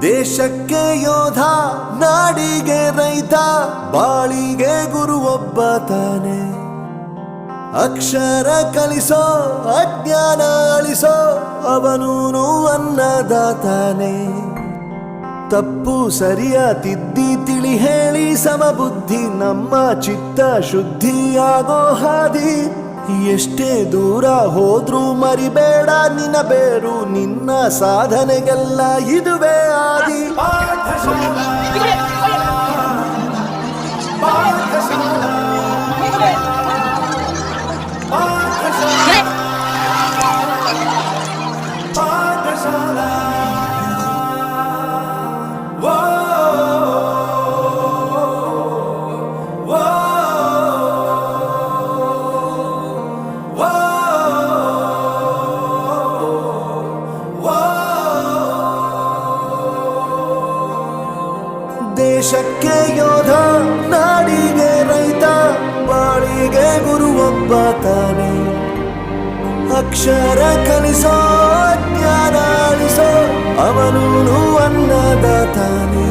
ದೇಶಕ್ಕೆ ಯೋಧ, ನಾಡಿಗೆ ರೈತ, ಬಾಳಿಗೆ ಗುರು ಒಬ್ಬ ತಾನೆ. ಅಕ್ಷರ ಕಲಿಸೋ, ಅಜ್ಞಾನ ಅಳಿಸೋ, ಅವನೂನು ಅನ್ನದಾತಾನೆ. ತಪ್ಪು ಸರಿಯ ತಿದ್ದಿ ತಿಳಿ ಹೇಳಿ ಸಮಬುದ್ಧಿ ನಮ್ಮ ಚಿತ್ತ ಶುದ್ಧಿಯಾಗೋ ಹಾದಿ. ಎಷ್ಟೇ ದೂರ ಹೋದ್ರೂ ಮರಿಬೇಡ ನಿನ್ನ ಬೇರು, ನಿನ್ನ ಸಾಧನೆಗೆಲ್ಲ ಇದುವೇ ಆದಿ. ದೇಶಕ್ಕೆ ಯೋಧ, ನಾಡಿಗೆ ರೈತ, ಬಾಳಿಗೆ ಗುರು ಒಬ್ಬ ತಾನೆ. ಅಕ್ಷರ ಕಲಿಸೋ, ಜ್ಞಾನ ಅಳಿಸೋ, ಅವನೂನು ಅನ್ನದಾತಾನೆ.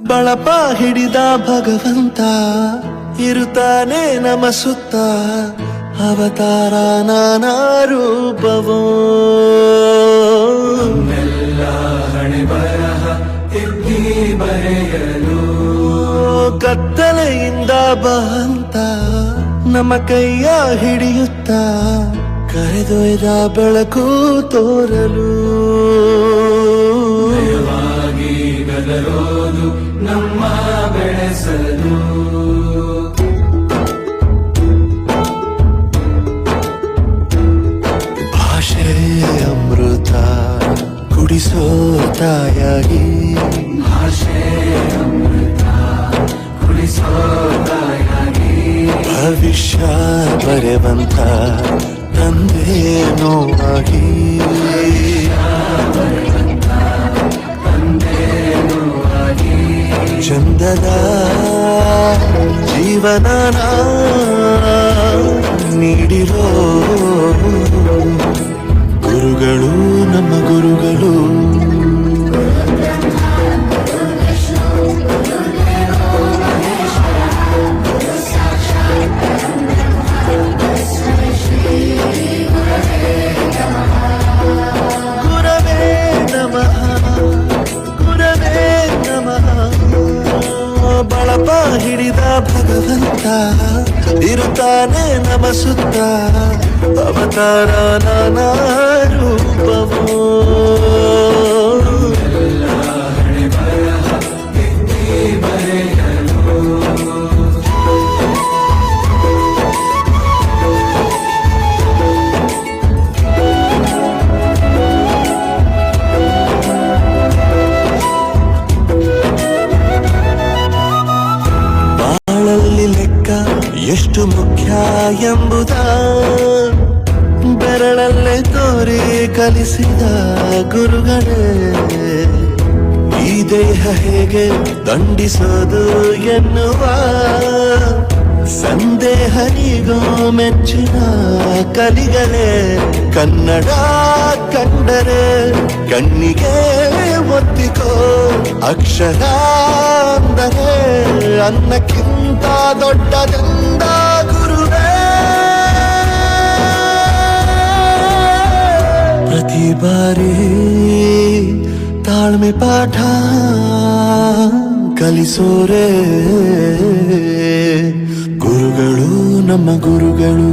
ಬಳಪ ಹಿಡಿದ ಭಗವಂತ ಇರುತ್ತಾನೆ ನಮ ಸುತ್ತ. ಅವತಾರ ನಾನಾ ರೂಪವೋ, ಹಣೆ ಬರಹ ತಿದ್ದಿ ಬರೆಯಲು. ಕತ್ತಲೆಯಿಂದ ಬಂತ ನಮ್ಮ ಕೈಯ ಹಿಡಿಯುತ್ತ, ಕರೆದೊಯ್ದ ಬೆಳಕು ತೋರಲು. ಗದರೋದು ನಮ್ಮ ಬೆಳೆಸಲು. ಭಾಷೆ ಅಮೃತ ಕುಡಿಸೋ ತಾಯಾಗಿ, ಭಾಷೆ ಅಮೃತ ಕುಡಿಸೋ ತಾಯಾಗಿ. ಭವಿಷ್ಯ ಬರೆವಂತ ತಂದೆ ನೋವಾಗಿ, ಚಂದದ ಜೀವನ ನೀಡಿರೋ ಗುರುಗಳು ನಮ್ಮ ಗುರುಗಳು. ಗುರವೇ ನಮಃ, ಗುರವೇ ನಮಃ. ಬಳಪ ಹಿಡಿದ ಭಗವಂತ ಇರುತ್ತಾನೆ ನಮ ಸುತ್ತ. ಅವತಾರ ನಾನಾ ರೂಪವೋ, ಹಣೆ ಬರಹ ತಿದ್ದಿ ಬರೆಯಲು. ಎಷ್ಟು ಮುಖ್ಯ ಎಂಬುದ ಬೆರಳಲ್ಲೇ ತೋರಿ ಕಲಿಸಿದ ಗುರುಗಳೇ. ಈ ದೇಹ ಹೇಗೆ ದಂಡಿಸೋದು ಎನ್ನುವ ಸಂದೇಹನಿಗೋ ಮೆಚ್ಚಿನ ಕಲಿಗಳೇ. ಕನ್ನಡ ಕಂಡರೆ ಕಣ್ಣಿಗೆ ಒತ್ತಿಕೋ, ಅಕ್ಷರ ಅಂದರೆ ಅನ್ನಕ್ಕಿಂತ ದೊಡ್ಡದೆಂದ ಗುರುವೇ. ಪ್ರತಿ ಬಾರಿ ತಾಳ್ಮೆ ಪಾಠ ಕಲಿಸೋರೆ ಗುರುಗಳು ನಮ್ಮ ಗುರುಗಳು.